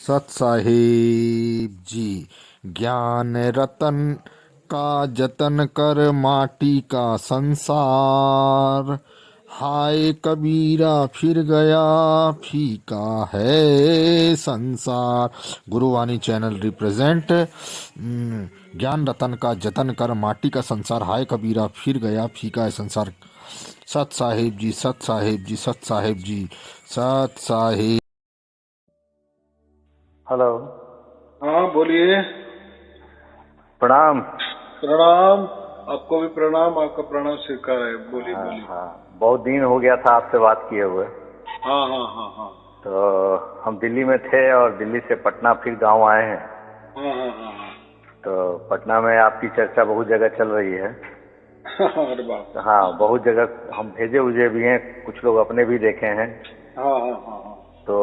सत साहिब जी। ज्ञान रतन का जतन कर माटी का संसार, हाय कबीरा फिर गया फीका है संसार। गुरुवाणी चैनल रिप्रेजेंट। ज्ञान रतन का जतन कर माटी का संसार, हाय कबीरा फिर गया फीका है संसार। सत साहिब जी, सत साहिब जी, सत साहिब जी, सत साहिब। हेलो। हाँ बोलिए। प्रणाम। प्रणाम। आपको भी प्रणाम, आपका प्रणाम स्वीकार है। बोलिए हाँ बोलिए। हाँ, बहुत दिन हो गया था आपसे बात किए हुए। हाँ हाँ हाँ हाँ तो हम दिल्ली में थे और दिल्ली से पटना फिर गांव आए हैं। हाँ हाँ हाँ हाँ। तो पटना में आपकी चर्चा बहुत जगह चल रही है। अरे बाप। तो हाँ, बहुत जगह हम भेजे उजे भी हैं, कुछ लोग अपने भी देखे हैं। हाँ हाँ हाँ हाँ। तो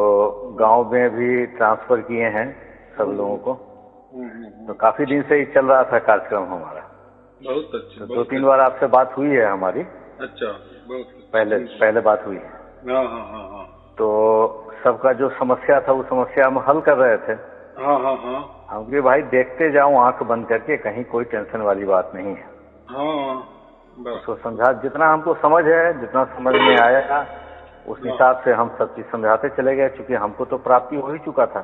गांव में भी ट्रांसफर किए हैं सब लोगों को। तो काफी दिन से ही चल रहा था कार्यक्रम हमारा। बहुत अच्छा। तो 2-3 बार आपसे बात हुई है हमारी। अच्छा, बहुत अच्छा। पहले बात हुई है। हाँ हाँ हाँ हाँ तो सबका जो समस्या था वो समस्या हम हल कर रहे थे। हाँ हाँ हाँ हम कि भाई देखते जाओ आंख बंद करके, कहीं कोई टेंशन वाली बात नहीं है। हाँ। बस। उसको समझा, जितना हमको समझ है, जितना समझ में आया उस हिसाब से हम सब चीज समझाते चले गए, क्योंकि हमको तो प्राप्ति हो ही चुका था।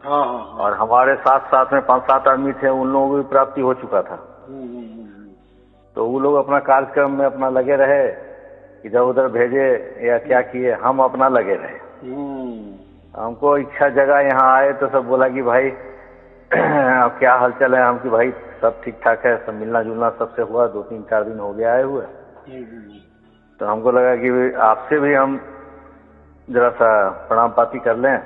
हाँ हाँ हाँ। और हमारे साथ साथ में 5-7 आदमी थे, उन लोगों को भी प्राप्ति हो चुका था। तो वो लोग अपना कार्यक्रम में अपना लगे रहे, इधर उधर भेजे या क्या किए, हम अपना लगे रहे। हमको इच्छा जगह यहाँ आए तो सब बोला कि भाई अब क्या हालचाल है। हम कि भाई सब ठीक ठाक है, सब मिलना जुलना सबसे हुआ, 2-3-4 दिन हो गया आए हुए। तो हमको लगा कि आपसे भी हम जरा सा प्रणाम पाती कर लें,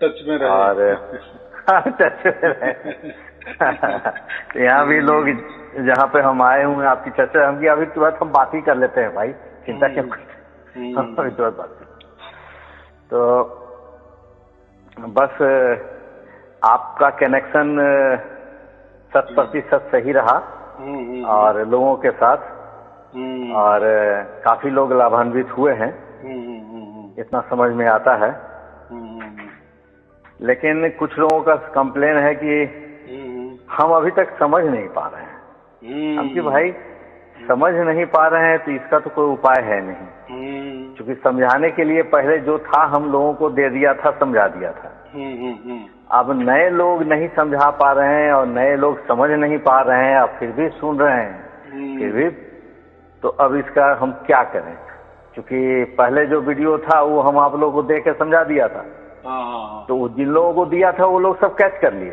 टच में रहे। और टच में रहे। तो यहाँ भी लोग जहाँ पे हम आए हुए हैं आपकी चर्चा, हम कि अभी तुरंत हम बात ही कर लेते हैं भाई, चिंता क्यों करते। अभी तुरंत बात। तो बस आपका कनेक्शन 100% सही रहा और लोगों के साथ, और काफी लोग लाभान्वित हुए हैं, इतना समझ में आता है। लेकिन कुछ लोगों का कंप्लेन है कि हम अभी तक समझ नहीं पा रहे हैं। हम कि भाई समझ नहीं पा रहे हैं तो इसका तो कोई उपाय है नहीं, क्योंकि समझाने के लिए पहले जो था हम लोगों को दे दिया था, समझा दिया था। अब नए लोग नहीं समझा पा रहे हैं और नए लोग समझ नहीं पा रहे हैं, अब फिर भी सुन रहे हैं फिर भी। तो अब इसका हम क्या करें, क्योंकि पहले जो वीडियो था वो हम आप लोगों को दे के समझा दिया था। तो जिन लोगों को दिया था वो लोग सब कैच कर लिए।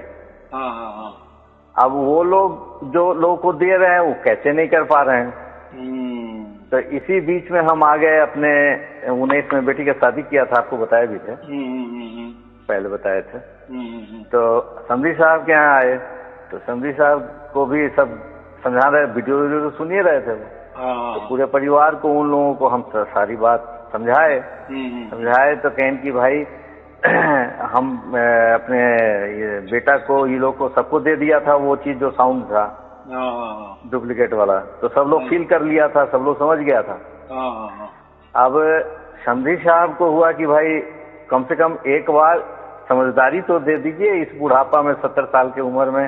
अब वो लोग जो लोगों को दे रहे हैं वो कैचे नहीं कर पा रहे हैं। तो इसी बीच में हम आ गए, अपने 19 में बेटी का शादी किया था, आपको बताया भी थे, पहले बताए थे। तो समधी साहब के यहाँ आए, तो समधी साहब को भी सब समझा रहे, वीडियो तो सुन ही रहे थे वो। तो पूरे परिवार को, उन लोगों को हम सारी बात समझाए। तो कहें कि भाई हम अपने ये बेटा को, ये लोग को सबको दे दिया था वो चीज जो साउंड था डुप्लीकेट वाला, तो सब लोग फील कर लिया था, सब लोग समझ गया था। अब समधी साहब को हुआ कि भाई कम से कम एक बार समझदारी तो दे दीजिए, इस बुढ़ापा में, 70 साल की उम्र में,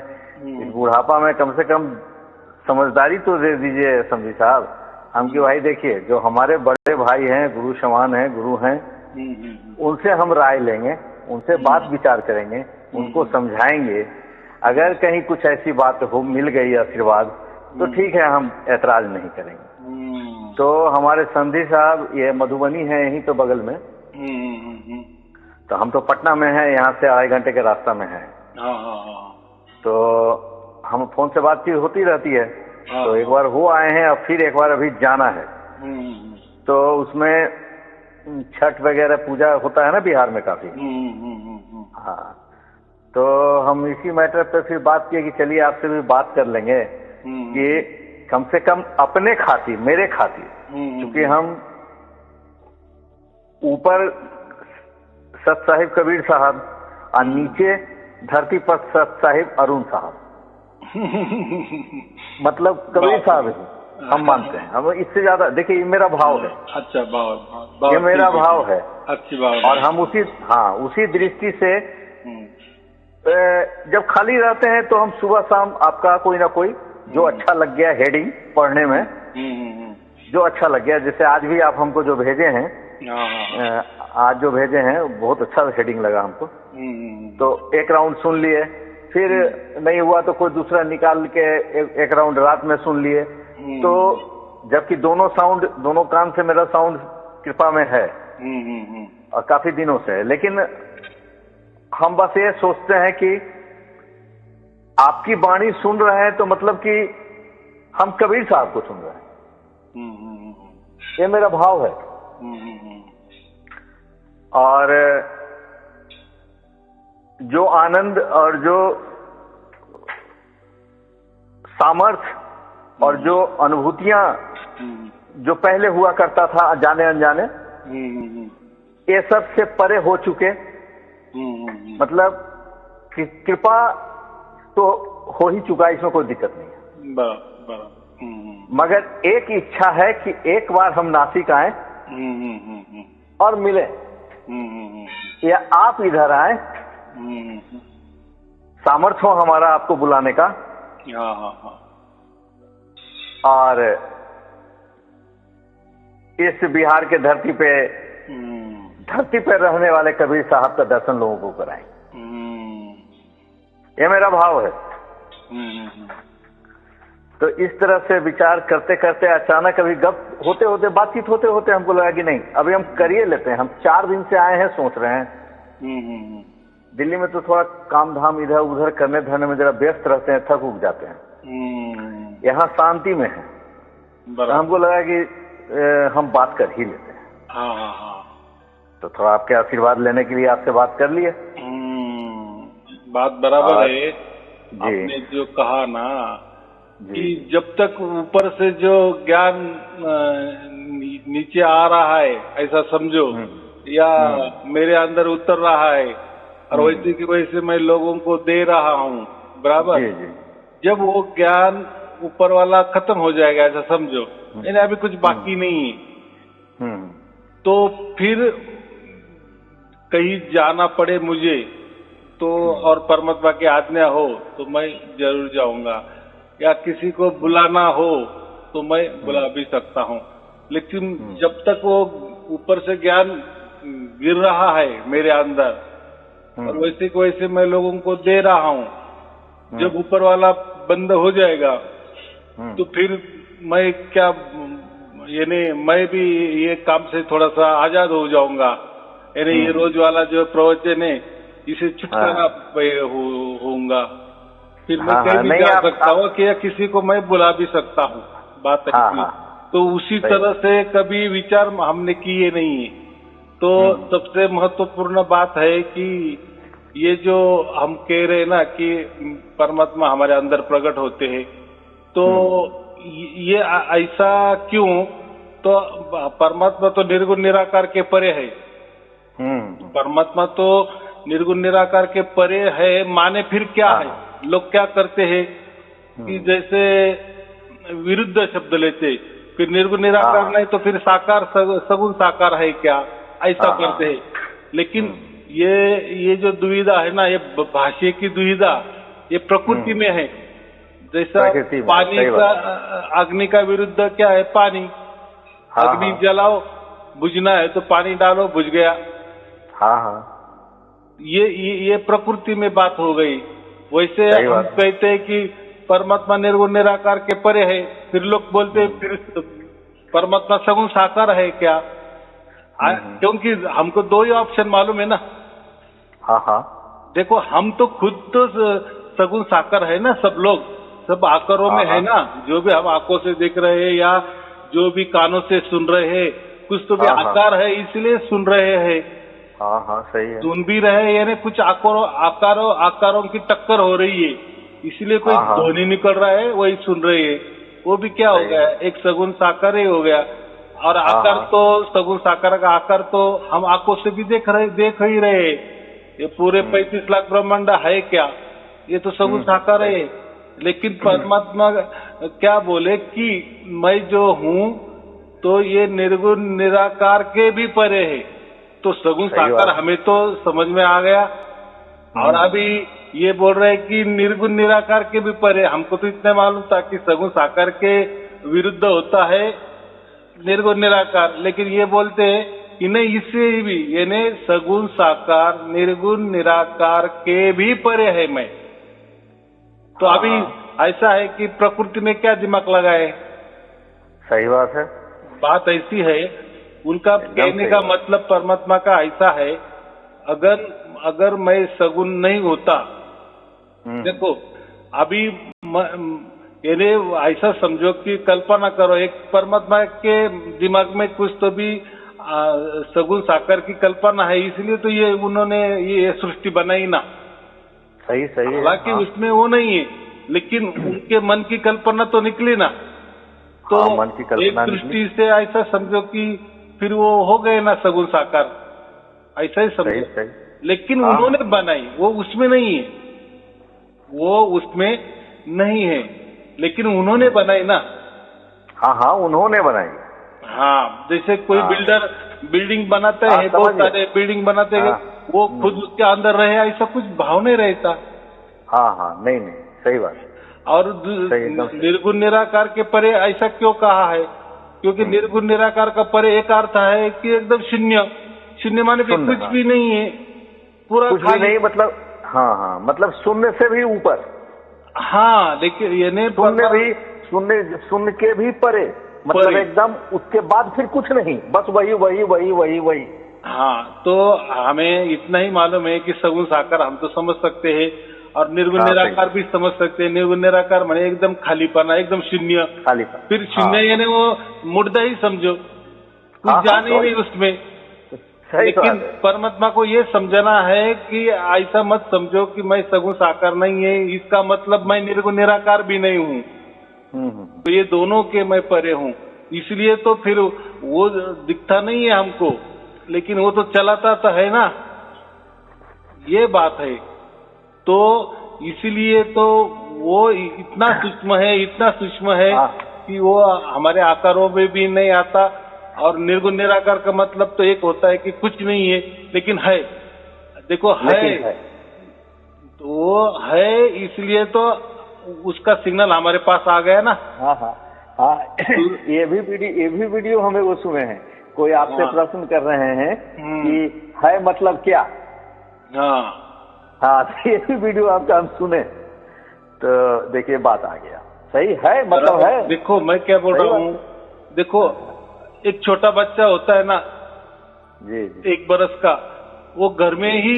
इस बुढ़ापा में कम से कम समझदारी तो दे दीजिए समधी साहब। हम कि भाई देखिए, जो हमारे बड़े भाई हैं, गुरु समान हैं, गुरु हैं, उनसे हम राय लेंगे, उनसे बात विचार करेंगे, उनको समझाएंगे। अगर कहीं कुछ ऐसी बात हो मिल गई आशीर्वाद तो ठीक है, हम ऐतराज नहीं करेंगे। तो हमारे समधी साहब ये मधुबनी है, यहीं तो बगल में। तो हम तो पटना में हैं, यहाँ से 2.5 घंटे के रास्ता में है। तो हम फोन से बातचीत होती रहती है। तो एक बार वो आए हैं और फिर एक बार अभी जाना है। तो उसमें छठ वगैरह पूजा होता है ना बिहार में काफी। हाँ, तो हम इसी मैटर पे फिर बात किए कि चलिए आपसे भी बात कर लेंगे कि कम से कम अपने खातिर, मेरे खातिर, क्योंकि हम ऊपर सत साहिब कबीर साहब और नीचे धरती पर सत साहिब अरुण साहब मतलब कबीर साहब हम मानते हैं। हम इससे ज्यादा, देखिए ये मेरा भाव है। अच्छा, भाव, ये मेरा भाव है। अच्छी बात। और हम उसी दृष्टि से जब खाली रहते हैं तो हम सुबह शाम आपका कोई ना कोई जो अच्छा लग गया हेडिंग पढ़ने में, जो अच्छा लग गया, जैसे आज भी आप हमको जो भेजे हैं, आज जो भेजे हैं बहुत अच्छा हेडिंग लगा हमको, तो एक राउंड सुन लिए, फिर नहीं हुआ तो कोई दूसरा निकाल के एक राउंड रात में सुन लिए। तो जबकि दोनों कान से मेरा साउंड कृपा में है और काफी दिनों से है, लेकिन हम बस ये सोचते हैं कि आपकी वाणी सुन रहे हैं तो मतलब कि हम कबीर साहब को सुन रहे हैं, ये मेरा भाव है। और जो आनंद और जो सामर्थ्य और जो अनुभूतियां जो पहले हुआ करता था जाने अनजाने, ये सब से परे हो चुके, मतलब कि कृपा तो हो ही चुका, इसमें कोई दिक्कत नहीं है। बराबर। मगर एक इच्छा है कि एक बार हम नासिक आए और मिले, या आप इधर आए, सामर्थ्य हो हमारा आपको बुलाने का। और इस बिहार के धरती पे रहने वाले कबीर साहब का दर्शन लोगों को कराएं, ये मेरा भाव है। तो इस तरह से विचार करते करते अचानक अभी गप होते होते, बातचीत होते होते हमको लगा कि नहीं, अभी हम करिए लेते हैं। हम 4 दिन से आए हैं, सोच रहे हैं। दिल्ली में तो थोड़ा काम धाम इधर उधर करने धरने में जरा व्यस्त रहते हैं, थक उग जाते हैं। यहाँ शांति में है, तो हमको लगा कि हम बात कर ही लेते हैं। तो थोड़ा आपके आशीर्वाद लेने के लिए आपसे बात कर लिए। बात बराबर है। आपने जो कहा ना कि जब तक ऊपर से जो ज्ञान नीचे आ रहा है ऐसा समझो, या मेरे अंदर उतर रहा है और वैसे की वैसे मैं लोगों को दे रहा हूँ, बराबर। जब वो ज्ञान ऊपर वाला खत्म हो जाएगा ऐसा समझो, यानी अभी कुछ बाकी नहीं है, तो फिर कहीं जाना पड़े मुझे तो, और परमात्मा की आज्ञा हो तो मैं जरूर जाऊंगा, या किसी को बुलाना हो तो मैं बुला भी सकता हूँ। लेकिन जब तक वो ऊपर से ज्ञान गिर रहा है मेरे अंदर और वैसे को वैसे मैं लोगों को दे रहा हूँ, जब ऊपर वाला बंद हो जाएगा तो फिर मैं क्या, यानी मैं भी ये काम से थोड़ा सा आजाद हो जाऊंगा। यानी ये रोज वाला जो प्रवचन है इसे छुटकारा होऊंगा, फिर मैं कहीं भी जा सकता हूँ कि किसी को मैं बुला भी सकता हूँ, बात है। तो उसी तरह से कभी विचार हमने किए नहीं है। तो सबसे महत्वपूर्ण बात है कि ये जो हम कह रहे हैं ना कि परमात्मा हमारे अंदर प्रकट होते हैं, तो ये ऐसा क्यों? तो परमात्मा तो निर्गुण निराकार के परे है। परमात्मा तो निर्गुण निराकार के परे है, माने फिर क्या है? लोग क्या करते हैं कि जैसे विरुद्ध शब्द लेते, फिर निर्गुण निराकार नहीं तो फिर साकार सगुण साकार है क्या, ऐसा करते हैं। लेकिन ये जो दुविधा है ना, ये भाष्य की दुविधा, ये प्रकृति में है। जैसा पानी का अग्नि का विरुद्ध क्या है? पानी। अग्नि जलाओ, बुझना है तो पानी डालो, बुझ गया। ये प्रकृति में बात हो गई। वैसे हम कहते हैं कि परमात्मा निर्गुण निराकार के परे है, फिर लोग बोलते हैं फिर परमात्मा सगुण साकार है क्या? क्योंकि हमको 2 ही ऑप्शन मालूम है ना। देखो, हम तो खुद तो सगुण साकार है ना, सब लोग, सब आकारों में है ना। जो भी हम आंखों से देख रहे हैं या जो भी कानों से सुन रहे हैं, कुछ तो भी आकार है, इसलिए सुन रहे हैं। सही है। सुन भी रहे, यानी कुछ आकारों की टक्कर हो रही है, इसलिए कोई ध्वनि निकल रहा है, वही सुन रहे हैं। वो भी क्या हो गया? एक सगुण साकार ही हो गया। और आकार तो सगुण साकार का आकार तो हम आंखों से भी देख ही रहे। ये पूरे 35 लाख ब्रह्मांड है क्या? ये तो सगुण साकार है। लेकिन परमात्मा क्या बोले कि मैं जो हूँ तो ये निर्गुण निराकार के भी परे है। तो सगुण साकार हमें तो समझ में आ गया। और अभी ये बोल रहे हैं कि निर्गुण निराकार के भी परे। हमको तो इतना मालूम था कि सगुण साकार के विरुद्ध होता है निर्गुण निराकार, लेकिन ये बोलते हैं कि नहीं, इससे भी यानी सगुण साकार निर्गुण निराकार के भी परे है मैं। तो अभी ऐसा है कि प्रकृति में क्या दिमाग लगाए। सही बात है। बात ऐसी है, उनका कहने का मतलब परमात्मा का ऐसा है, अगर मैं सगुण नहीं होता, देखो अभी यानी ऐसा समझो कि कल्पना करो, एक परमात्मा के दिमाग में कुछ तो भी सगुण साकार की कल्पना है, इसलिए तो ये उन्होंने ये सृष्टि बनाई ना। सही है। हालांकि उसमें वो नहीं है, लेकिन उनके मन की कल्पना तो निकली ना। तो मन की कल्पना एक दृष्टि से ऐसा समझो कि फिर वो हो गए ना सगुण साकार, ऐसा ही समझो। सही। लेकिन उन्होंने बनाई, वो उसमें नहीं है, वो उसमें नहीं है, लेकिन उन्होंने बनाई ना। हाँ उन्होंने बनाई। हाँ, जैसे कोई बिल्डर बिल्डिंग बनाता है, बहुत सारे बिल्डिंग बनाते हैं, वो खुद उसके अंदर रहे, ऐसा कुछ भाव नहीं रहता। हाँ नहीं सही बात। और निर्गुण निराकार के परे ऐसा क्यों कहा है? क्योंकि निर्गुण निराकार का परे एक अर्थ है कि एकदम शून्य माने कि कुछ भी नहीं है, पूरा कुछ भी नहीं, मतलब मतलब शून्य से भी ऊपर। हाँ, लेकिन ये शून्य के भी परे, मतलब एकदम उसके बाद फिर कुछ नहीं, बस वही। हाँ, तो हमें इतना ही मालूम है कि सगुण साकार हम तो समझ सकते हैं, और निर्गुण निराकार भी समझ सकते हैं। निर्गुण निराकार माने एकदम खालीपना, एकदम शून्य। फिर शून्य यानी वो मुर्दा ही समझो, कुछ जाने ही नहीं उसमें। लेकिन परमात्मा को ये समझना है कि ऐसा मत समझो कि मैं सगुण साकार नहीं है, इसका मतलब मैं निर्गुण निराकार भी नहीं हूँ। तो ये दोनों के मैं परे हूँ, इसलिए तो फिर वो दिखता नहीं है हमको, लेकिन वो तो चलाता तो है ना, ये बात है। तो इसलिए तो वो इतना सूक्ष्म है कि वो हमारे आकारों में भी नहीं आता। और निर्गुण निराकार का मतलब तो एक होता है कि कुछ नहीं है, लेकिन है। देखो है तो वो है, इसलिए तो उसका सिग्नल हमारे पास आ गया ना। हाँ ये भी वीडियो हमें वो सुने हैं, कोई आपसे प्रश्न कर रहे हैं कि है मतलब क्या। हाँ ये भी वीडियो आपका हम सुने, तो देखिए बात आ गया। सही है, मतलब है। देखो मैं क्या बोल रहा हूँ, देखो एक छोटा बच्चा होता है ना, जी 1 बरस का, वो घर में ही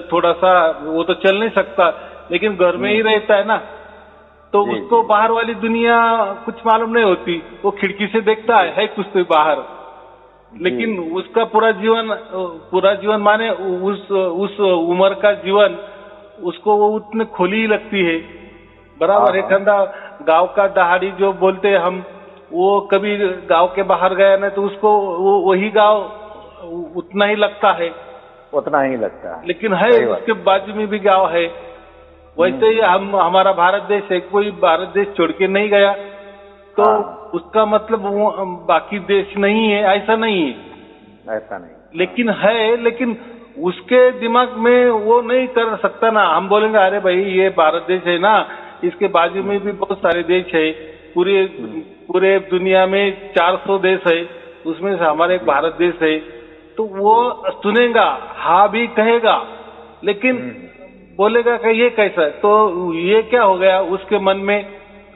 थोड़ा सा, वो तो चल नहीं सकता, लेकिन घर में ही रहता है ना, तो उसको बाहर वाली दुनिया कुछ मालूम नहीं होती। वो खिड़की से देखता है कुछ तो बाहर, लेकिन उसका पूरा जीवन माने उस उम्र का जीवन उसको वो उतने खोली ही लगती है। बराबर है। गांव का दहाड़ी जो बोलते हैं हम, वो कभी गांव के बाहर गया ना, तो उसको वही गांव उतना ही लगता है। लेकिन है उसके बाजू में भी गांव है। वैसे ही हमारा भारत देश है, कोई भारत देश छोड़ के नहीं गया तो उसका मतलब वो बाकी देश नहीं है, ऐसा नहीं। लेकिन है, लेकिन उसके दिमाग में वो नहीं कर सकता ना। हम बोलेंगे अरे भाई ये भारत देश है ना, इसके बाजू में भी बहुत सारे देश है, पूरे दुनिया में 400 देश है, उसमें से हमारा एक भारत देश है। तो वो सुनेगा, हाँ भी कहेगा, लेकिन बोलेगा कि ये कैसा है। तो ये क्या हो गया उसके मन में,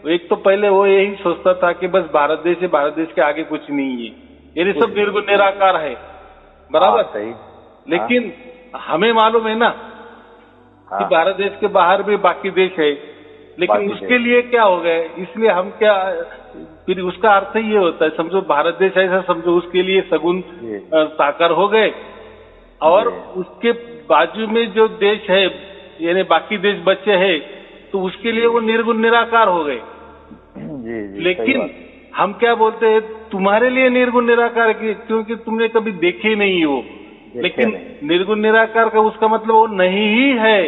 एक तो पहले वो यही सोचता था कि बस भारत देश है, भारत देश के आगे कुछ नहीं है, ये सब निर्गुण निराकार है। बराबर सही। लेकिन हमें मालूम है ना कि भारत देश के बाहर भी बाकी देश है, लेकिन उसके लिए क्या हो गए, इसलिए हम क्या, फिर उसका अर्थ ही ये होता है, समझो भारत देश ऐसा समझो, उसके लिए सगुण साकार हो गए, और उसके बाजू में जो देश है यानी बाकी देश बचे हैं, तो उसके लिए वो निर्गुण निराकार हो गए। लेकिन हम क्या बोलते हैं, तुम्हारे लिए निर्गुण निराकार क्योंकि तुमने कभी देखे नहीं हो। लेकिन निर्गुण निराकार का उसका मतलब वो नहीं ही है,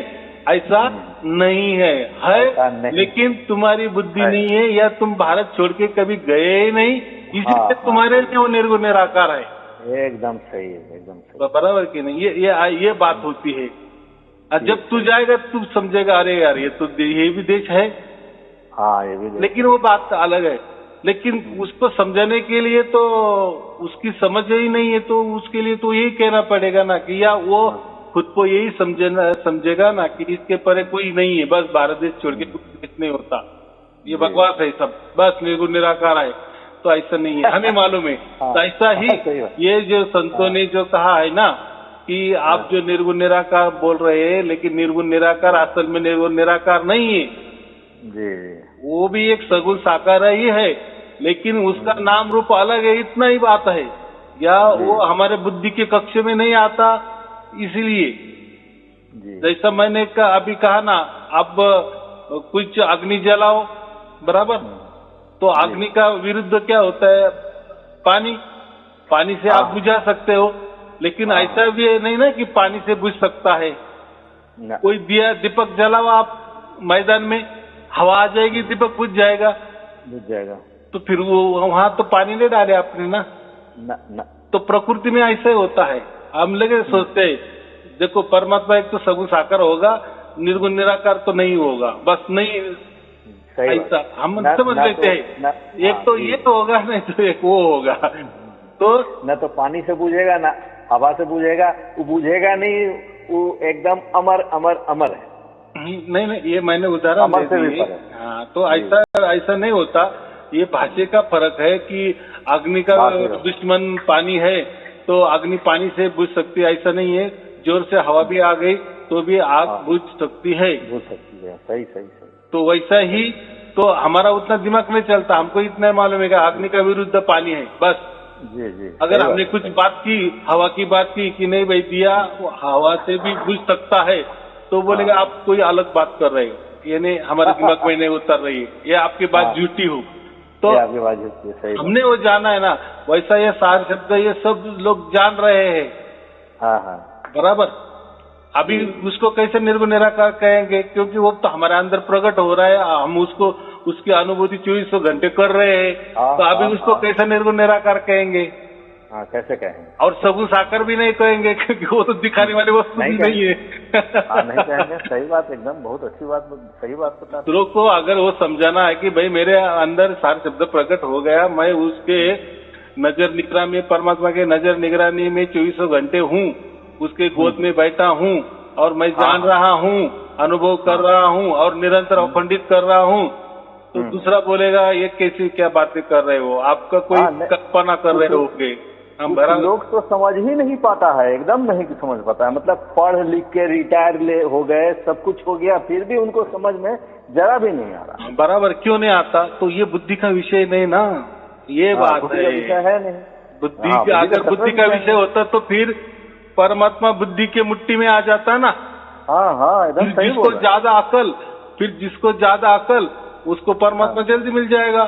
ऐसा नहीं है, लेकिन तुम्हारी बुद्धि नहीं है, या तुम भारत छोड़ के कभी गए ही नहीं, इसलिए तुम्हारे लिए वो निर्गुण निराकार है। एकदम सही है, एकदम सही। बराबर की नहीं, ये बात होती है। और जब तू जाएगा तू समझेगा अरे यार ये तो ये भी देश है। हाँ ये भी लेकिन वो बात अलग है। लेकिन उसको समझाने के लिए तो उसकी समझ ही नहीं है, तो उसके लिए तो यही कहना पड़ेगा ना कि या वो खुद को यही समझेगा ना कि इसके परे कोई नहीं है, बस भारत देश छोड़ के कुछ नहीं होता, ये बकवास है सब, बस निर्गुण निराकार है। तो ऐसा नहीं है, हमें मालूम है। तो ऐसा ही ये जो संतों ने जो कहा है ना कि आप जो निर्गुण निराकार बोल रहे हैं, लेकिन निर्गुण निराकार असल में निर्गुण निराकार नहीं है जी, वो भी एक सगुण साकार ही है, लेकिन उसका नाम रूप अलग है, इतना ही बात है। या वो हमारे बुद्धि के कक्ष में नहीं आता, इसलिए जैसा मैंने अभी कहा ना, अब कुछ अग्नि जलाओ, बराबर, तो अग्नि का विरुद्ध क्या होता है? पानी। पानी से आप बुझा सकते हो, लेकिन ऐसा भी नहीं ना कि पानी से बुझ सकता है। कोई दिया दीपक जलाओ आप मैदान में, हवा आ जाएगी, दीपक बुझ जाएगा। तो फिर वो वहां तो पानी नहीं डाले आपने ना। तो प्रकृति में ऐसा ही होता है। हम लगे सोचते हैं देखो परमात्मा एक तो सगुण साकार होगा, निर्गुण निराकार तो नहीं होगा, बस नहीं, ऐसा हम समझ लेते हैं। एक तो ये तो होगा, नहीं तो एक वो होगा। तो न तो पानी से बुझेगा ना हवा से बुझेगा, वो बुझेगा नहीं, वो एकदम अमर अमर अमर है। नहीं, ये मैंने उदाहरण दे दिए। हाँ, तो ऐसा नहीं होता। ये भाषा का फर्क है कि अग्नि का दुश्मन पानी है, तो अग्नि पानी से बुझ सकती है, ऐसा नहीं है। जोर से हवा भी आ गई तो भी आग बुझ सकती है। सही। तो वैसा ही तो हमारा उतना दिमाग नहीं चलता, हमको इतना मालूम है कि अग्नि का विरुद्ध पानी है, बस। जी। अगर हमने कुछ बात की, हवा की बात की कि नहीं भाई दिया हवा से भी बुझ सकता है, तो बोलेगा आप कोई अलग बात कर रहे हो, ये नहीं हमारे दिमाग में नहीं उतर रही है, ये आपकी बात झूठी हो। तो आपकी बात झूठी है, सही हमने वो जाना है ना, वैसा ये सार शब्द ये सब लोग जान रहे हैं। हाँ, बराबर। अभी उसको कैसे निर्गुण निराकार कहेंगे? क्योंकि वो तो हमारे अंदर प्रकट हो रहा है, हम उसको उसकी अनुभूति 2400 घंटे कर रहे हैं। तो अभी उसको कैसे निर्गुण निराकार कहेंगे? कैसे कहेंगे? और सगुण साकार भी नहीं कहेंगे, क्योंकि वो तो दिखाने वाली वस्तु भी नहीं है। नहीं कहेंगे, सही बात, एकदम बहुत अच्छी बात, सही बात बता। दूसरों को अगर वो समझाना है कि भाई मेरे अंदर सार शब्द प्रकट हो गया, मैं उसके नजर निगरानी में, परमात्मा के नजर निगरानी में 2400 घंटे हूँ, उसके गोद में बैठा हूँ और मैं जान रहा हूँ, अनुभव कर रहा हूँ और निरंतर अखंडित कर रहा हूँ, तो दूसरा बोलेगा ये कैसी क्या बातें कर रहे हो, आपका कोई कल्पना कर रहे होगे। हम लोग तो समझ ही नहीं पाता है, एकदम नहीं समझ पाता है। मतलब पढ़ लिख के रिटायर हो गए, सब कुछ हो गया, फिर भी उनको समझ में जरा भी नहीं आ रहा। बराबर, क्यों नहीं आता? तो ये बुद्धि का विषय नहीं ना, ये बात है। नहीं बुद्धि का, अगर बुद्धि का विषय होता तो फिर परमात्मा बुद्धि के मुट्ठी में आ जाता ना। हाँ, एकदम सही। जिसको ज्यादा अकल, फिर जिसको ज्यादा अकल उसको परमात्मा जल्दी मिल जाएगा।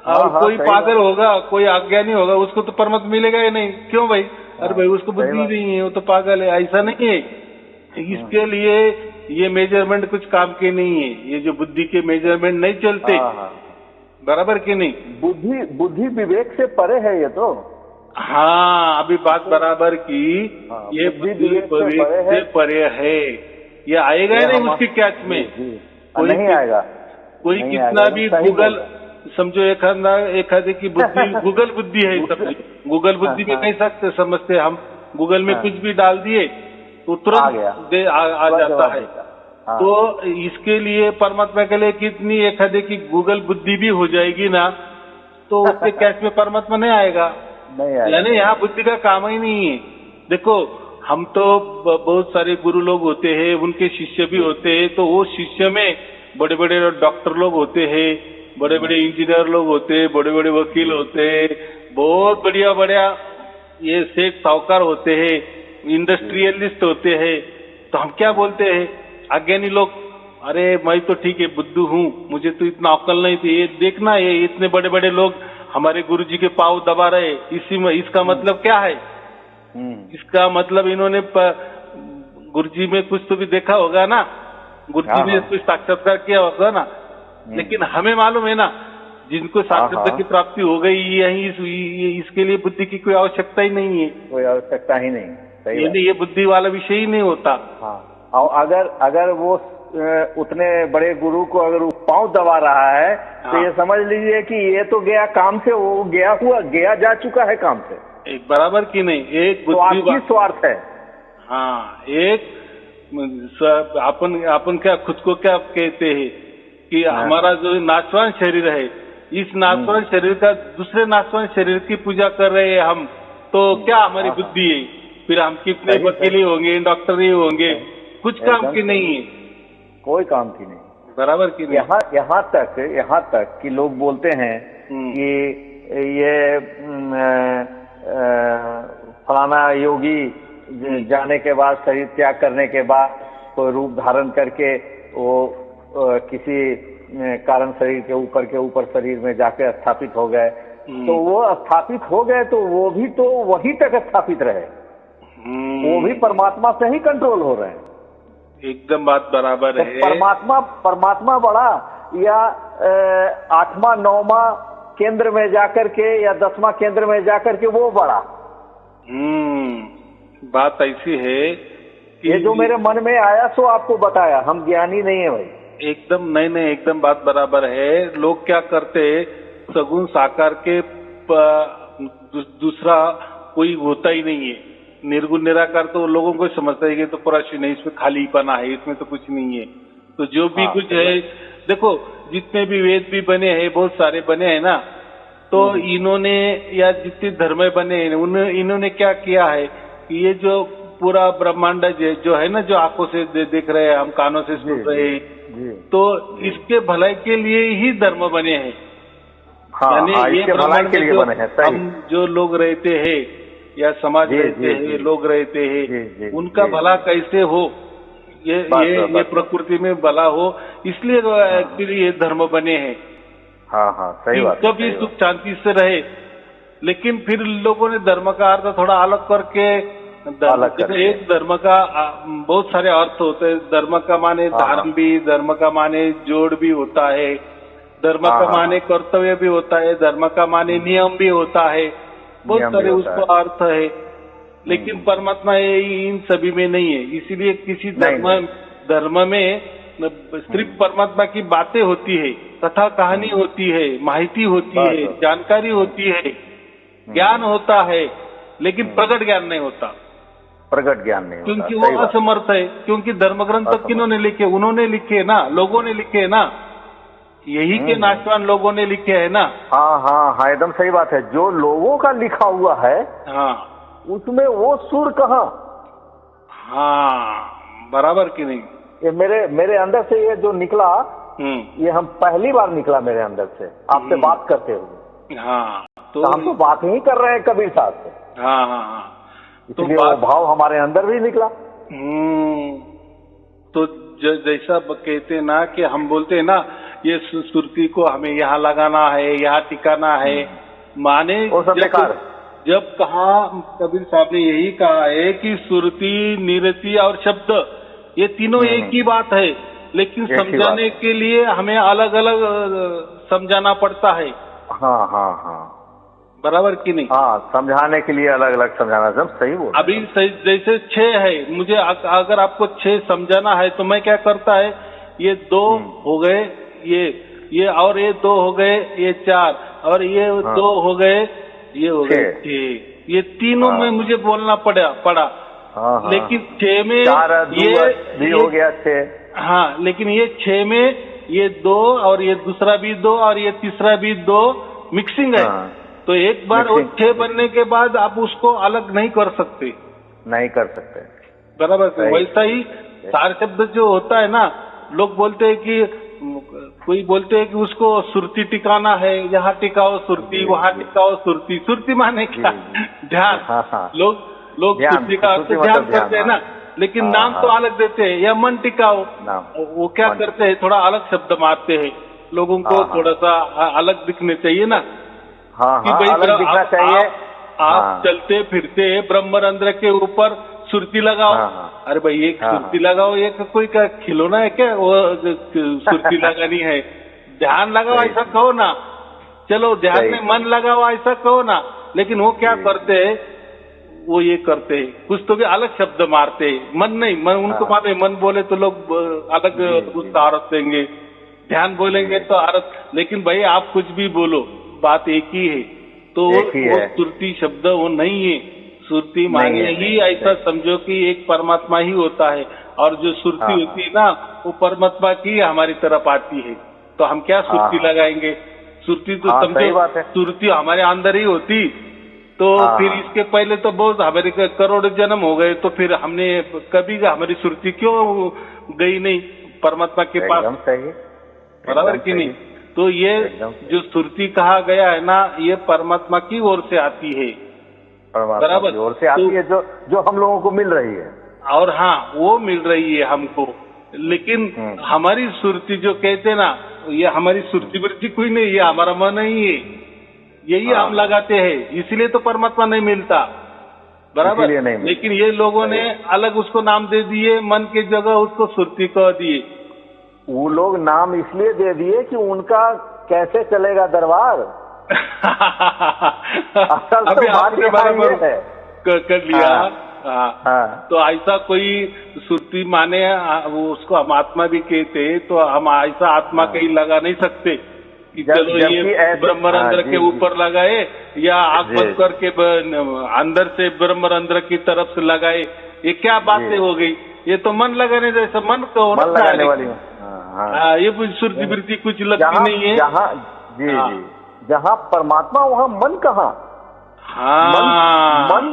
और कोई पागल होगा, कोई अज्ञानी होगा, उसको तो परमात्मा मिलेगा ही नहीं। क्यों भाई? अरे भाई उसको बुद्धि नहीं है, वो तो पागल है। ऐसा नहीं है। इसके लिए ये मेजरमेंट कुछ काम के नहीं है। ये जो बुद्धि के मेजरमेंट नहीं चलते, बराबर कि नहीं? बुद्धि विवेक से परे है ये तो। हाँ, अभी बात बराबर की। ये बुद्धि विवेक से परे है, ये आएगा ही नहीं उसकी कैच में। कोई नहीं आएगा। कोई कितना भी गूगल, समझो एक आधे की बुद्धि गूगल बुद्धि है, सब गूगल बुद्धि में नहीं सकते, समझते हम। गूगल में कुछ भी डाल दिए तो तुरंत आ जाता है। तो इसके लिए परमात्मा के लिए कितनी एक आधे की गूगल बुद्धि भी हो जाएगी ना, तो उसके कैच में परमात्मा नहीं आएगा। यानी यहाँ बुद्धि का काम ही नहीं है। देखो, हम तो बहुत सारे गुरु लोग होते हैं, उनके शिष्य भी होते हैं, तो वो शिष्य में बड़े बड़े डॉक्टर लोग होते हैं, बड़े बड़े इंजीनियर लोग होते हैं, बड़े बड़े वकील होते हैं, बहुत बढ़िया ये सेठ साहूकार होते हैं, इंडस्ट्रियलिस्ट होते हैं। तो हम क्या बोलते हैं अज्ञानी लोग, अरे मैं तो ठीक है बुद्धू हूँ, मुझे तो इतना अक्ल नहीं थी। ये देखना, ये इतने बड़े बड़े लोग हमारे गुरुजी के पांव दबा रहे, इसका मतलब क्या है? इसका मतलब इन्होंने गुरुजी में कुछ तो भी देखा होगा ना, गुरुजी ने कुछ साक्षात्कार किया होगा ना। लेकिन हमें मालूम है ना, जिनको साक्षात्कार की प्राप्ति हो गई, यही इसके लिए बुद्धि की कोई आवश्यकता ही नहीं है। कोई आवश्यकता ही नहीं, ये बुद्धि वाला विषय ही नहीं होता। और अगर वो उतने बड़े गुरु को अगर वो पांव दबा रहा है तो ये समझ लीजिए कि ये तो गया काम से, वो गया जा चुका है काम से। एक बराबर की नहीं, एक बुद्धि स्वार्थ है। हाँ, एक अपन क्या खुद को क्या कहते हैं कि हमारा जो नाशवान शरीर है, इस नाशवान शरीर का दूसरे नाशवान शरीर की पूजा कर रहे हैं हम, तो क्या हमारी बुद्धि है? फिर हम कितने वकील ही होंगे, डॉक्टर ही होंगे, कुछ काम की नहीं है, कोई काम की नहीं, बराबर की नहीं। यहाँ तक कि लोग बोलते हैं कि ये फलाना योगी जाने के बाद, शरीर त्याग करने के बाद कोई रूप धारण करके वो किसी कारण शरीर के ऊपर शरीर में जाके स्थापित हो गए, तो वो स्थापित हो गए तो वो भी तो वहीं तक स्थापित रहे, वो भी परमात्मा से ही कंट्रोल हो रहे हैं। एकदम बात बराबर तो है। परमात्मा बड़ा या 8वां 9वां केंद्र में जाकर के या 10वां केंद्र में जाकर के वो बड़ा। बात ऐसी है कि ये जो मेरे मन में आया सो आपको बताया, हम ज्ञानी नहीं है भाई। एकदम नहीं, एकदम बात बराबर है। लोग क्या करते, सगुण साकार के दूसरा कोई होता ही नहीं है। निर्गुण निराकार तो लोगों को समझता है कि तो पराशि नहीं, इसमें खाली पना है, इसमें तो कुछ नहीं है। तो जो भी कुछ है, देखो जितने भी वेद भी बने हैं, बहुत सारे बने हैं ना, तो इन्होंने या जितने धर्म बने हैं इन्होंने क्या किया है कि ये जो पूरा ब्रह्मांड जो है ना, जो आंखों से देख रहे हैं, हम कानों से सुन रहे हैं, तो इसके भलाई के लिए ही धर्म बने हैं। यानी ये ब्रह्मांड के लिए बने हैं। हम जो लोग रहते हैं या समाज रहते हैं, लोग रहते हैं, उनका भला कैसे हो, ये प्रकृति में भला हो, इसलिए एक्चुअली ये धर्म बने हैं। हाँ, सही बात। कभी सुख शांति से रहे। लेकिन फिर लोगों ने धर्म का अर्थ थोड़ा अलग करके, एक धर्म का बहुत सारे अर्थ होते हैं। धर्म का माने धर्म भी, धर्म का माने जोड़ भी होता है, धर्म का माने कर्तव्य भी होता है, धर्म का माने नियम भी होता है, बहुत सारे उसका अर्थ है। लेकिन परमात्मा इन सभी में नहीं है। इसीलिए किसी धर्म में सिर्फ परमात्मा की बातें होती है, कथा कहानी होती है, माहिती होती है, जानकारी होती है, ज्ञान होता है, लेकिन प्रकट ज्ञान नहीं होता। प्रकट ज्ञान नहीं होता, क्योंकि वो असमर्थ है। क्योंकि धर्म ग्रंथ किन्होंने लिखे? उन्होंने लिखे ना, लोगों ने लिखे ना, यही के नाशवान लोगों ने लिखे है ना। हाँ, एकदम सही बात है। जो लोगों का लिखा हुआ है, उसमें वो सुर कहाँ? बराबर की नहीं। ये मेरे अंदर से ये जो निकला, ये हम पहली बार निकला मेरे अंदर से आपसे बात करते हुए। तो हम तो बात ही कर रहे हैं कबीर साहब से। इसलिए वो भाव हमारे अंदर भी निकला। तो जैसा कहते ना कि हम बोलते हैं ना, ये सुरती को हमें यहाँ लगाना है, यहाँ टिकाना है, माने जब कहा कबीर साहब ने यही कहा है कि सुरती, निरति और शब्द ये तीनों एक ही बात है, लेकिन समझाने के लिए हमें अलग अलग समझाना पड़ता है। हाँ, बराबर की नहीं? समझाने के लिए अलग अलग समझाना, जब सही बोल। अभी जैसे 6 है, मुझे अगर आपको 6 समझाना है तो मैं क्या करता है, ये 2 हो गए, ये और ये 2 हो गए, ये 4 और ये 2 हो गए, ये हो गए 6। ये तीनों में मुझे बोलना पड़ा। लेकिन 6 में ये भी हो गया 6। लेकिन ये 6 में ये 2 और ये दूसरा भी 2 और ये तीसरा भी 2 मिक्सिंग है। तो एक बार वो 6 बनने के बाद आप उसको अलग नहीं कर सकते। बराबर। वैसा ही सार शब्द जो होता है ना, लोग बोलते हैं कि कोई बोलते हैं कि उसको सुरती टिकाना है, यहाँ टिकाओ सुरती, वहाँ टिकाओ सुरती। सुरती माने क्या? ध्यान। लोग सुरती का ध्यान करते हैं ना, लेकिन नाम तो अलग देते हैं, या मन टिकाओ। वो क्या करते हैं, थोड़ा अलग शब्द मारते हैं। लोगों को थोड़ा सा अलग दिखने चाहिए ना, कि भाई अलग दिखना चाहिए। आप चलते फिरते ब्रह्मरंध्र के ऊपर सुरती लगाओ। अरे भाई, एक सुरती लगाओ, ये कोई का खिलौना है क्या वो सुरती लगानी है? ध्यान लगाओ ऐसा कहो ना, चलो ध्यान में मन लगाओ ऐसा कहो ना। लेकिन वो क्या करते हैं, वो ये करते हैं, कुछ तो भी अलग शब्द मारते हैं, मन नहीं, मन उनको माने, मन बोले तो लोग अलग उसका अर्थ देंगे, ध्यान बोलेंगे तो अर्थ, लेकिन भाई आप कुछ भी बोलो बात एक ही है। तो वो सुरती शब्द वो नहीं है। सुरती माने ही ऐसा समझो कि एक परमात्मा ही होता है, और जो सुरती होती है ना वो परमात्मा की हमारी तरफ आती है। तो हम क्या सुरती लगाएंगे? सुरती तो समझो सुरती हमारे अंदर ही होती, तो फिर इसके पहले तो बहुत हमारे करोड़ जन्म हो गए, तो फिर हमने कभी हमारी सुरती क्यों गई नहीं परमात्मा के पास? बराबर कि नहीं? तो ये जो सुरती कहा गया है ना, ये परमात्मा की ओर से आती है, बराबर ओर से आती है, जो हम लोगों को मिल रही है। और हाँ, वो मिल रही है हमको, लेकिन हमारी सुरती जो कहते ना, ये हमारी सुरती वृत्ति कोई नहीं, ये हमारा मन ही है, यही हम लगाते हैं, इसलिए तो परमात्मा नहीं मिलता, बराबर। लेकिन ये लोगों ने अलग उसको नाम दे दिए, मन की जगह उसको सुरती कह दिए। वो लोग नाम इसलिए दे दिए कि उनका कैसे चलेगा दरबार। अभी आपने बराबर कर लिया। हाँ। तो ऐसा कोई सुरती माने वो उसको हम आत्मा भी कहते, तो हम ऐसा आत्मा कहीं लगा नहीं सकते कि चलो ये ब्रह्मरंध्र के ऊपर लगाए या आंख बंद करके अंदर से ब्रह्मरंध्र की तरफ से लगाए। ये क्या बातें हो गई? ये तो मन लगाने जैसा, मन को लगाने वाली। ये कुछ सुरती वृत्ति कुछ लगती नहीं है। जहाँ परमात्मा वहाँ मन कहाँ? मन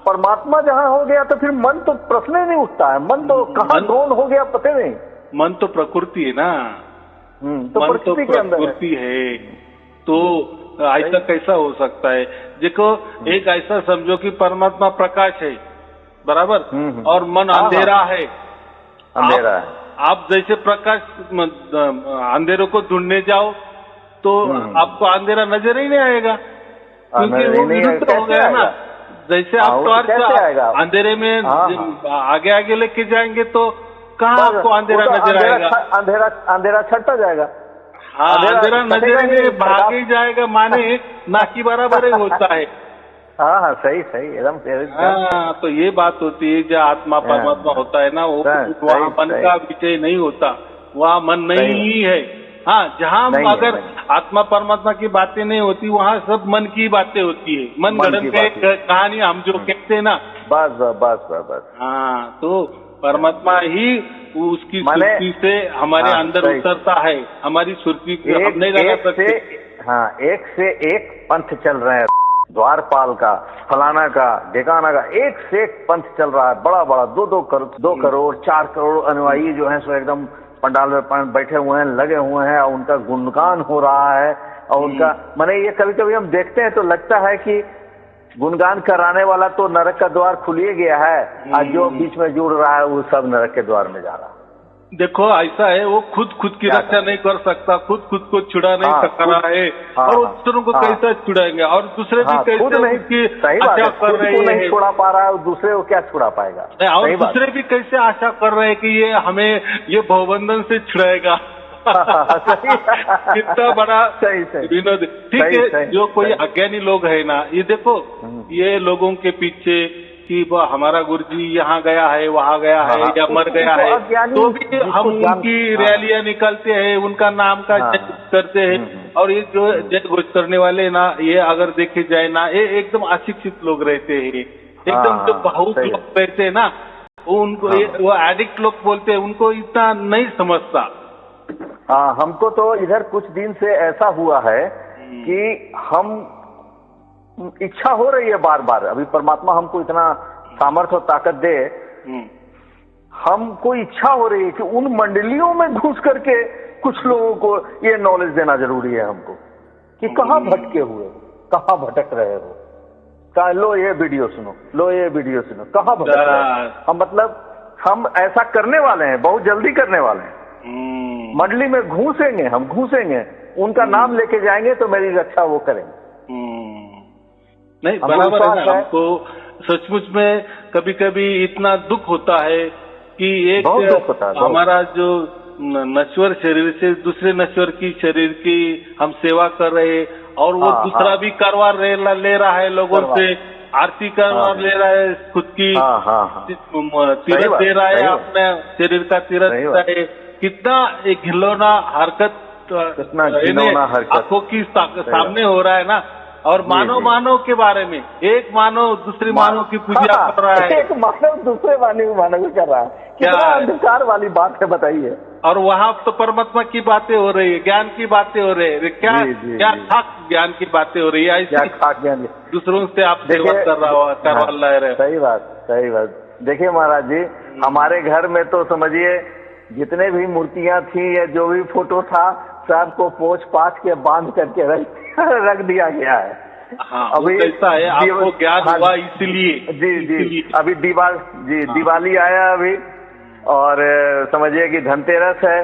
परमात्मा जहाँ हो गया तो फिर मन तो प्रश्न ही नहीं उठता है। मन तो कहाँ ड्रोन हो गया पता नहीं। मन तो प्रकृति है ना, तो प्रकृति के अंदर है। तो ऐसा कैसा हो सकता है? देखो, एक ऐसा समझो कि परमात्मा प्रकाश है, बराबर, और मन अंधेरा है। अंधेरा है। आप जैसे प्रकाश अंधेरों को ढूंढने जाओ तो आपको अंधेरा नजर ही नहीं आएगा, क्योंकि वो विरुद्ध हो गया ना। जैसे आप टॉर्च अंधेरे में आगे आगे लेके जाएंगे तो कहाँ आपको अंधेरा नजर आएगा? अंधेरा छटता जाएगा। हाँ, अंधेरा नजर में भाग ही जाएगा, माने ना की बराबर ही होता है। हाँ, सही एकदम। हाँ, तो ये बात होती है, जो आत्मा परमात्मा होता है ना, वो वहाँ मन का विषय नहीं होता, वहाँ मन नहीं ही है। हाँ, जहाँ अगर आत्मा परमात्मा की बातें नहीं होती, वहाँ सब मन की बातें होती है। मन गढ़न का कहानी हम जो कहते हैं ना, बस। हाँ, तो परमात्मा ही उसकी सुरती से हमारे अंदर उतरता है। हमारी सुरती हम नहीं लगा सकते। हाँ, एक से एक पंथ चल रहे हैं, द्वारपाल का, फलाना का, ढेकाना का, एक से एक पंथ चल रहा है। बड़ा 2 करोड़ 4 करोड़ अनुयायी जो है सो एकदम पंडाल में बैठे हुए हैं, लगे हुए हैं, और उनका गुणगान हो रहा है। और उनका माने ये कभी कभी हम देखते हैं तो लगता है कि गुणगान कराने वाला तो नरक का द्वार खुलिए गया है, और जो बीच में जुड़ रहा है वो सब नरक के द्वार में जा रहा है। देखो, ऐसा है, वो खुद की रक्षा नहीं कर सकता, खुद को छुड़ा नहीं सक रहा है, और दूसरों को कैसे छुड़ाएंगे? और दूसरे भी कैसे आशा कर रहे हैं, नहीं छुड़ा पा रहा है, दूसरे को क्या छुड़ा पाएगा? और दूसरे भी कैसे आशा कर रहे हैं कि ये हमें ये भवबंधन से छुड़ाएगा। कितना बड़ा विनोद। ठीक है, जो कोई अज्ञानी लोग है ना, ये देखो, ये लोगों के पीछे कि वो हमारा गुरुजी यहाँ गया है, वहाँ गया है, या मर गया है, तो भी हम उनकी रैलियां निकालते हैं, उनका नाम का जय करते हैं। और ये जो जय घोष करने वाले ना, ये अगर देखे जाए ना, ये एकदम अशिक्षित लोग रहते हैं, एकदम जो बहुत लोग रहते हैं ना, उनको वो एडिक्ट लोग बोलते हैं, उनको इतना नहीं समझता। हाँ, हमको तो इधर कुछ दिन से ऐसा हुआ है कि हम इच्छा हो रही है बार, अभी परमात्मा हमको इतना सामर्थ्य और ताकत दे, हमको इच्छा हो रही है कि उन मंडलियों में घुस करके कुछ लोगों को ये नॉलेज देना जरूरी है हमको, कि कहाँ भटके हुए, कहाँ भटक रहे हो, लो ये वीडियो सुनो, कहाँ भटक रहे हो। हम मतलब हम ऐसा करने वाले हैं, बहुत जल्दी करने वाले हैं। मंडली में हम घुसेंगे, उनका नाम लेके जाएंगे तो मेरी रक्षा वो करेंगे। नहीं, बराबर है ना। हमको सचमुच में कभी कभी इतना दुख होता है कि एक हमारा जो नश्वर शरीर से दूसरे नश्वर की शरीर की हम सेवा कर रहे हैं, और वो दूसरा भी करवा ले रहा है लोगों से, आरती करवा ले रहा है, खुद की तीरथ दे रहा है, अपने शरीर का तीरथ दे रहा है। कितना एक घिनौना हरकत आंखों की सामने हो रहा है ना। और मानव के बारे में, एक मानव दूसरे मानव की पूजा कर रहा है, एक मानव दूसरे मानव कर रहा है। क्या अंधकार वाली बात है, बताइए। और वहाँ तो परमात्मा की बातें हो रही है, ज्ञान की बातें हो रही है। क्या खाक ज्ञान की बातें हो रही है, ऐसी खाक ज्ञान दूसरों से आप सेवा करवा रहे। सही बात। देखिए महाराज जी, हमारे घर में तो समझिए जितने भी मूर्तियां थी या जो भी फोटो था, सबको पोंछ पाछ के बांध करके रख दिया गया है। हाँ, अभी कैसा है, आपको ज्ञान हुआ इसलिए। जी अभी दिवाली आया अभी, और समझिए कि धनतेरस है,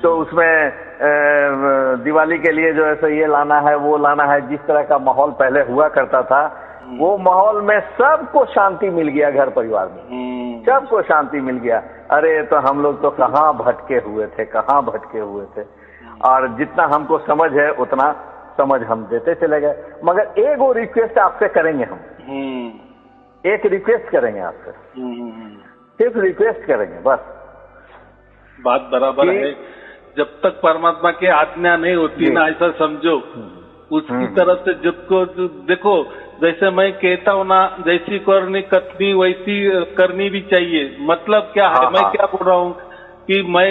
तो उसमें दिवाली के लिए जो है ये लाना है वो लाना है। जिस तरह का माहौल पहले हुआ करता था, वो माहौल में सबको शांति मिल गया, घर परिवार में सबको शांति मिल गया। अरे तो हम लोग तो कहाँ भटके हुए थे। और जितना हमको समझ है उतना समझ हम देते चले गए। मगर एक वो रिक्वेस्ट आपसे करेंगे हम, एक रिक्वेस्ट करेंगे आपसे, सिर्फ रिक्वेस्ट करेंगे बस। बात बराबर है। जब तक परमात्मा की आज्ञा नहीं होती ना, ऐसा समझो, उसकी तरफ से जब को देखो, जैसे मैं कहता हूँ ना, जैसी करनी कथनी वैसी करनी भी चाहिए। मतलब क्या है, मैं क्या बोल रहा हूँ कि मैं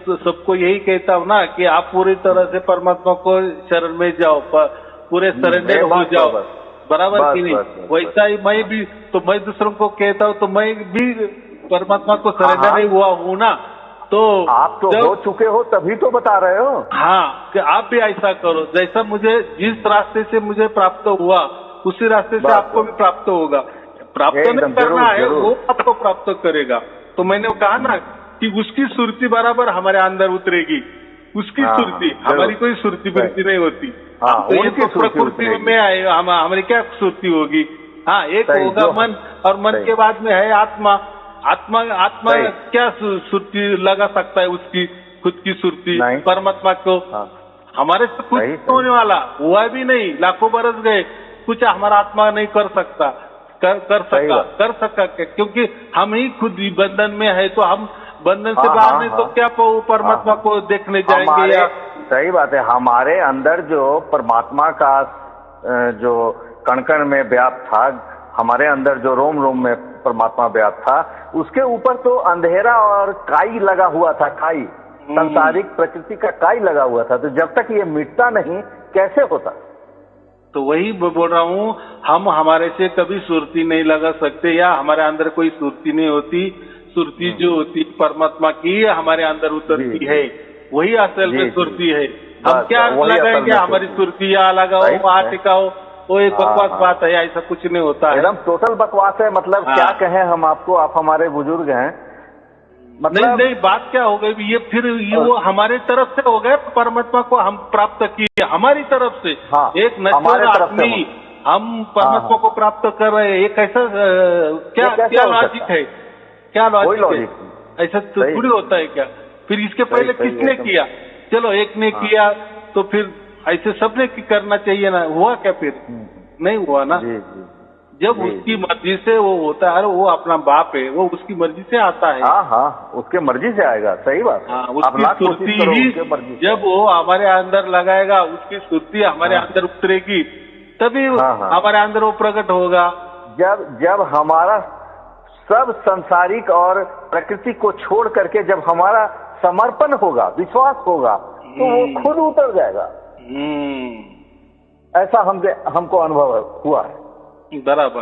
सबको यही कहता हूँ ना कि आप पूरी तरह से परमात्मा को शरण में जाओ, पूरे सरेंडर हो जाओ, बराबर की नहीं। वैसा ही मैं भी, तो मैं दूसरों को कहता हूँ, तो मैं भी परमात्मा को सरेंडर ही हुआ हूँ ना। तो आप तो हो चुके हो, तभी तो बता रहे हो। हाँ, कि आप भी ऐसा करो, जैसा मुझे जिस रास्ते से मुझे प्राप्त हुआ, उसी रास्ते से आपको भी प्राप्त होगा। प्राप्त नहीं करना है, वो आपको प्राप्त करेगा। तो मैंने कहा ना कि उसकी सुरती बराबर हमारे अंदर उतरेगी, उसकी सुरती, हमारी कोई सुरती बिरती नहीं होती। तो ये तो प्रकृति में आएगा, हमारी क्या सुरती होगी। हाँ, एक होगा मन, और मन के बाद में है आत्मा। आत्मा क्या सुरती लगा सकता है, उसकी खुद की सुरती परमात्मा को। हमारे से कुछ होने वाला हुआ भी नहीं, लाखों बरस गए, कुछ हमारा आत्मा नहीं कर सकता, कर सका क्योंकि हम ही खुद ही बंधन में है। तो हम बंधन से बाहर नहीं तो क्या परमात्मा को देखने जाएंगे या। सही बात है। हमारे अंदर जो परमात्मा का जो कण कण में व्याप्त था, हमारे अंदर जो रोम रोम में परमात्मा व्याप्त था, उसके ऊपर तो अंधेरा और काई लगा हुआ था, काई, संसारिक प्रकृति का काई लगा हुआ था। तो जब तक ये मिटता नहीं, कैसे होता। तो वही बोल रहा हूँ, हम हमारे से कभी सुरती नहीं लगा सकते, या हमारे अंदर कोई सुरती नहीं होती। सुरती जो होती परमात्मा की हमारे अंदर उतरती है, वही असल में सुरती है। हम क्या लगाएंगे, हमारी सुरती यहाँ लगाओ, वहाँ टिकाओ, वो एक बकवास बात है, ऐसा कुछ नहीं होता है। एकदम टोटल बकवास है। मतलब क्या कहें हम आपको, आप हमारे बुजुर्ग हैं। मतलब नहीं, बात क्या हो गई, ये फिर वो हमारे तरफ से हो गए। परमात्मा को हम प्राप्त किए हमारी तरफ से। एक नश्वर आदमी हम परमात्मा को प्राप्त कर रहे हैं, ये कैसा क्या लॉजिक है, क्या लॉजिक है? ऐसा थोड़ी होता है क्या? फिर इसके पहले किसने किया? चलो एक ने किया, तो फिर ऐसे सबने करना चाहिए ना। हुआ क्या फिर? नहीं हुआ ना। जब उसकी मर्जी से वो होता है, वो अपना बाप है, वो उसकी मर्जी से आता है। हाँ, उसके मर्जी से आएगा। सही बात। हाँ, उसकी सुरती ही जब वो हमारे अंदर लगाएगा, उसकी सुरती हमारे अंदर उतरेगी, तभी हमारे अंदर वो प्रकट होगा। जब हमारा सब संसारिक और प्रकृति को छोड़ करके जब हमारा समर्पण होगा, विश्वास होगा, तो वो खुद उतर जाएगा। ऐसा हमको अनुभव हुआ है। बराबर।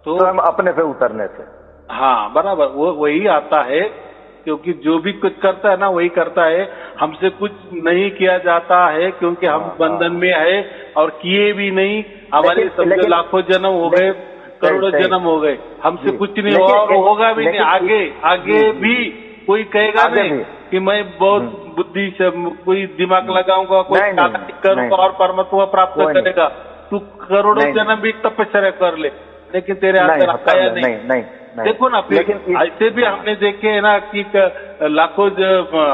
तो हम अपने पे उतरने से। हाँ, बराबर, वो वही आता है, क्योंकि जो भी कुछ करता है ना, वही करता है। हमसे कुछ नहीं किया जाता है, क्योंकि हम बंधन में है और किए भी नहीं। हमारे समझो लाखों जन्म हो गए, करोड़ों जन्म हो गए, हमसे कुछ नहीं हुआ और होगा भी नहीं। आगे भी कोई कहेगा नहीं कि मैं बहुत बुद्धि से कोई दिमाग लगाऊंगा, कोई करूंगा और परमात्मा प्राप्त करेगा। तू करोड़ों जन्म भी तपस्या कर ले, लेकिन तेरे अंदर आया नहीं। देखो ना, फिर ऐसे भी हमने देखे है ना कि लाखों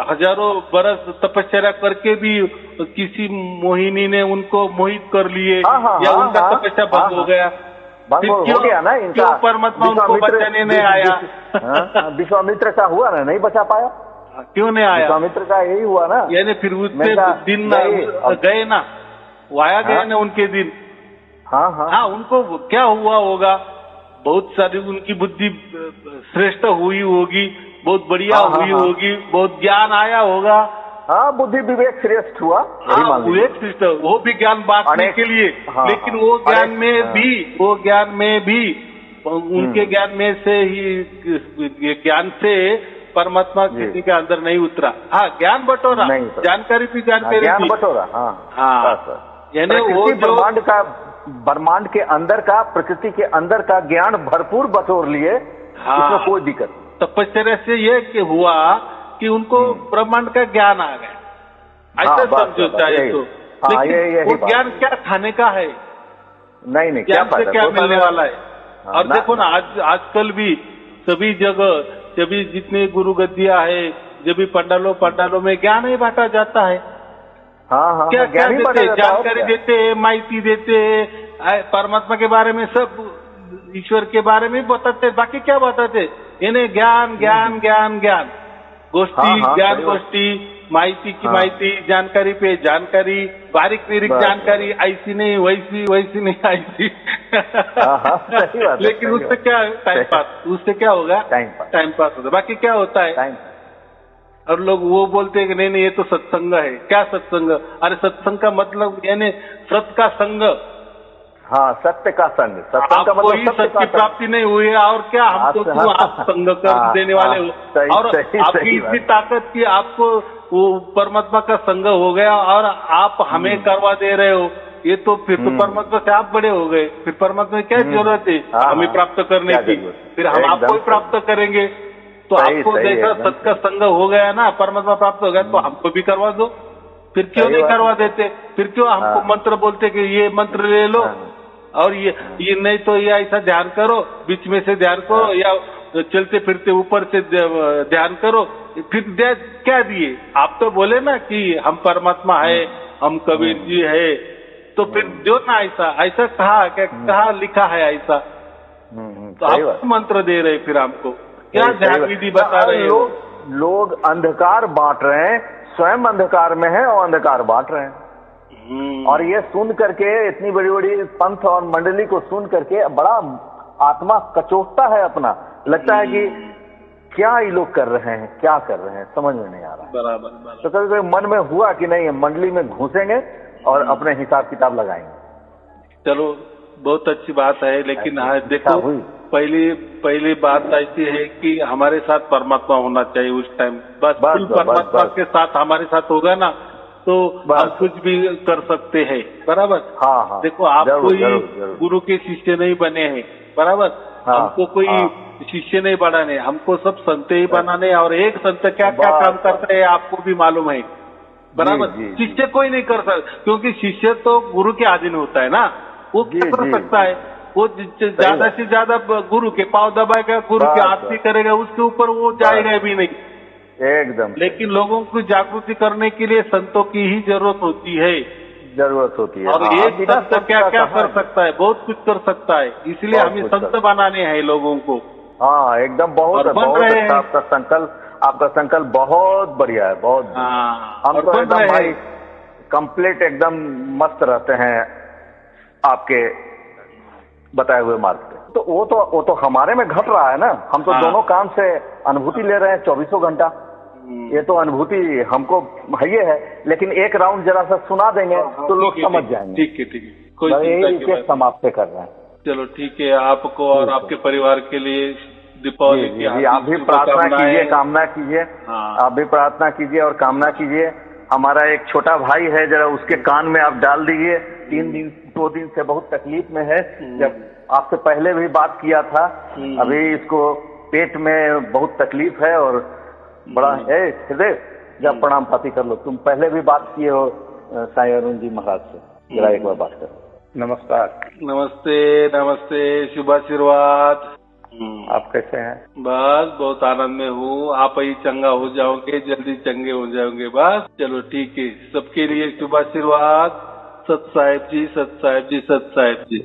हजारों बरस तपस्या करके भी किसी मोहिनी ने उनको मोहित कर लिए, या उनका तपस्या बंद हो गया। भंग हो गया ना इनका। क्यों परमात्मा उनको बचाने नहीं आया? विश्वामित्र का हुआ ना, नहीं बचा पाया। क्यों नहीं आया? विश्वामित्र का यही हुआ ना, यानी फिर उससे दिन गए ना, वाया गए ना उनके दिन। हाँ, उनको क्या हुआ होगा, बहुत सारी उनकी बुद्धि श्रेष्ठ हुई होगी, बहुत बढ़िया हुई होगी, बहुत ज्ञान आया होगा। हाँ, बुद्धि विवेक श्रेष्ठ हुआ। हाँ, विवेक श्रेष्ठ, वो भी ज्ञान बांटने के लिए। लेकिन वो ज्ञान में भी उनके ज्ञान में से ही ज्ञान से परमात्मा किसी के अंदर नहीं उतरा। हाँ, ज्ञान बटोरा, जानकारी भी ज्ञान बटोरा। हाँ, यानी वो ब्रह्मांड के अंदर का, प्रकृति के अंदर का ज्ञान भरपूर बटोर लिए। इसमें कोई दिक्कत नहीं। तपस्या से ये हुआ कि उनको ब्रह्मांड का ज्ञान आ गया, ऐसा समझो चाहे तो। लेकिन वो ज्ञान क्या खाने का है? नहीं, ज्ञान से क्या मिलने वाला है? और देखो ना, आजकल भी सभी जगह, सभी जितने गुरु गद्दियां है, जब भी पंडालों में ज्ञान ही बांटा जाता है। क्या देते? जानकारी देते, माहिती देते, परमात्मा के बारे में, सब ईश्वर के बारे में बताते। बाकी क्या बताते? इन्हें ज्ञान ज्ञान ज्ञान ज्ञान गोष्ठी, ज्ञान गोष्ठी, माहिती की माहिती, जानकारी पे जानकारी, बारीक निरीक जानकारी, ऐसी नहीं वैसी नहीं ऐसी। लेकिन उससे क्या टाइम पास, उससे क्या होगा? टाइम पास होता है। बाकी क्या होता है? और लोग वो बोलते हैं कि नहीं ये तो सत्संग है। क्या सत्संग? अरे सत्संग का मतलब यानी सत्य का संग। हाँ, सत्य का संग। सत्संग का मतलब सत्य की प्राप्ति नहीं हुई है, और क्या हमको क्यों आप संग कर देने वाले हो? और आपकी इतनी ताकत की आपको वो परमात्मा का संग हो गया और आप हमें करवा दे रहे हो, ये तो फिर तो परमात्मा से आप बड़े हो गए। फिर परमात्मा की क्या जरूरत है हमें प्राप्त करने की? फिर हम आपको ही प्राप्त करेंगे। तो आपको जैसा सत्य का संग हो गया ना, परमात्मा प्राप्त हो गया, तो हमको भी करवा दो। फिर क्यों नहीं करवा देते? फिर क्यों हमको मंत्र बोलते कि ये मंत्र ले लो, और ये नहीं तो ये ऐसा ध्यान करो, बीच में से ध्यान करो, या चलते फिरते ऊपर से ध्यान करो। फिर क्या दिए? आप तो बोले ना कि हम परमात्मा है, हम कबीर जी है, तो फिर जो ना ऐसा कहा लिखा है ऐसा, तो आप मंत्र दे रहे फिर हमको क्या ध्यान विधि बता रहे हो? लोग अंधकार बांट रहे हैं, स्वयं अंधकार में है और अंधकार बांट रहे हैं। और ये सुन करके, इतनी बड़ी बड़ी पंथ और मंडली को सुन करके बड़ा आत्मा कचोटता है अपना। लगता है कि क्या ये लोग कर रहे हैं, क्या कर रहे हैं, समझ में नहीं आ रहा है। बराबर। तो कभी कभी मन में हुआ कि नहीं, मंडली में घुसेंगे और अपने हिसाब किताब लगाएंगे। चलो, बहुत अच्छी बात है। लेकिन देखो, पहली बात ऐसी है कि हमारे साथ परमात्मा होना चाहिए उस टाइम। बस परमात्मा के साथ हमारे साथ होगा ना, तो हम कुछ भी कर सकते हैं। बराबर। हाँ। देखो, आप कोई गुरु के शिष्य नहीं बने हैं। बराबर। हमको कोई शिष्य नहीं बनाने, हमको सब संत ही बनाने। और एक संत क्या काम करते हैं आपको भी मालूम है। बराबर। शिष्य कोई नहीं कर सकता, क्योंकि शिष्य तो गुरु के अधीन होता है ना। वो क्या कर सकता है? वो ज्यादा से ज्यादा गुरु के पांव दबाएगा, गुरु की आरती करेगा, उसके ऊपर वो जाएगा भी नहीं। एकदम। लेकिन लोगों को जागृति करने के लिए संतों की ही जरूरत होती है। और एक संत क्या कर सकता है? बहुत कुछ कर सकता है। इसलिए हमें संत बनाने हैं लोगों को। हाँ, एकदम बहुत अच्छा आपका संकल्प बहुत बढ़िया है, बहुत। हम तो एकदम भाई कंप्लीट एकदम मस्त रहते हैं आपके बताए हुए मार्ग पे। तो वो तो हमारे में घट रहा है ना। हम तो दोनों काम से अनुभूति ले रहे हैं 24 घंटा। ये तो अनुभूति हमको है, लेकिन एक राउंड जरा सा सुना देंगे तो लोग समझ जाएंगे। ठीक है। यही समाप्त कर रहे हैं। चलो ठीक है। आपको और आपके परिवार के लिए दीपावली की आप भी प्रार्थना कीजिए, कामना कीजिए। आप भी प्रार्थना कीजिए और कामना कीजिए। हमारा एक छोटा भाई है, जरा उसके कान में आप डाल दीजिए। 2 दिन से बहुत तकलीफ में है। जब आपसे पहले भी बात किया था, अभी इसको पेट में बहुत तकलीफ है और बड़ा है। हृदय, जब प्रणाम पाती कर लो। तुम पहले भी बात किए हो साईं अरुण जी महाराज से, जरा एक बार बात करो। नमस्कार। नमस्ते। शुभाशीर्वाद। आप कैसे हैं? बस बहुत आनंद में हूँ। आप ही चंगा हो जाओगे, जल्दी चंगे हो जाओगे। बस चलो ठीक है। सबके लिए शुभाशीर्वाद। सत साहेब जी, सत साहेब जी, सत साहेब जी।